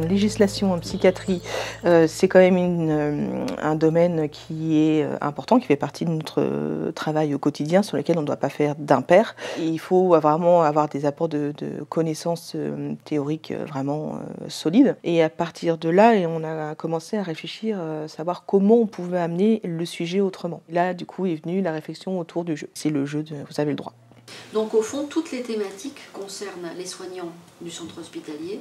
législation en psychiatrie, c'est quand même un domaine qui est important, qui fait partie de notre travail au quotidien, sur lequel on ne doit pas faire d'impair. Il faut vraiment avoir des apports de connaissances théoriques vraiment solides. Et à partir de là, on a commencé à réfléchir, savoir comment on pouvait amener le sujet autrement. Là, du coup, est venue la réflexion autour du jeu. C'est le jeu de Vous avez le droit. Donc au fond, toutes les thématiques concernent les soignants du centre hospitalier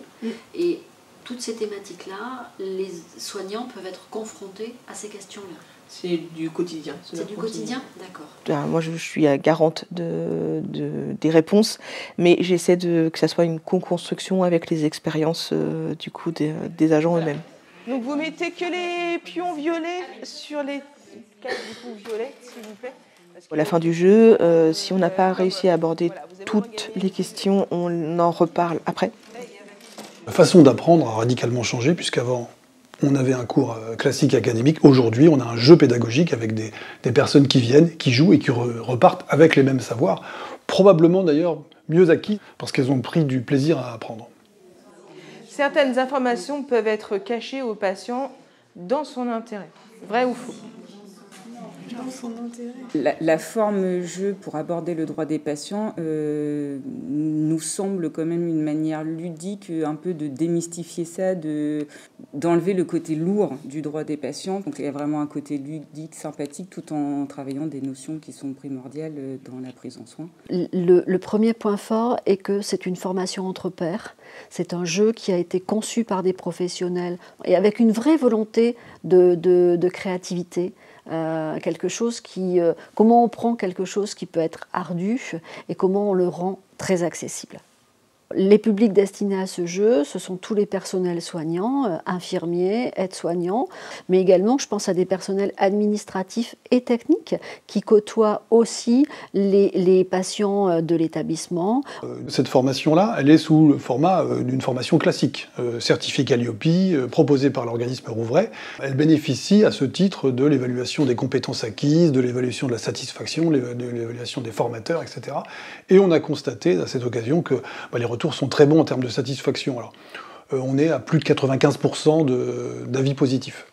et toutes ces thématiques-là, les soignants peuvent être confrontés à ces questions-là. C'est du quotidien. C'est du quotidien, d'accord. Moi, je suis garante des réponses, mais j'essaie que ça soit une co-construction avec les expériences du coup des agents eux-mêmes. Donc vous mettez que les pions violets sur les cases violets, s'il vous plaît. À la fin du jeu, si on n'a pas réussi à aborder toutes les questions, on en reparle après. La façon d'apprendre a radicalement changé, puisqu'avant, on avait un cours classique académique. Aujourd'hui, on a un jeu pédagogique avec des personnes qui viennent, qui jouent et qui repartent avec les mêmes savoirs, probablement d'ailleurs mieux acquis, parce qu'elles ont pris du plaisir à apprendre. Certaines informations peuvent être cachées au patient dans son intérêt. Vrai ou faux ? Dans son intérêt. La forme jeu pour aborder le droit des patients nous semble quand même une manière ludique, un peu de démystifier ça, d'enlever le côté lourd du droit des patients. Donc il y a vraiment un côté ludique, sympathique, tout en travaillant des notions qui sont primordiales dans la prise en soin. Le premier point fort est que c'est une formation entre pairs. C'est un jeu qui a été conçu par des professionnels et avec une vraie volonté de créativité. Quelque chose comment on prend quelque chose qui peut être ardu et comment on le rend très accessible. Les publics destinés à ce jeu, ce sont tous les personnels soignants, infirmiers, aides-soignants, mais également, je pense à des personnels administratifs et techniques qui côtoient aussi les patients de l'établissement. Cette formation-là, elle est sous le format d'une formation classique, certifiée Calliope, proposée par l'organisme Rouvray. Elle bénéficie à ce titre de l'évaluation des compétences acquises, de l'évaluation de la satisfaction, de l'évaluation des formateurs, etc. Et on a constaté à cette occasion que les retours sont très bons en termes de satisfaction. Alors, on est à plus de 95% d'avis positifs.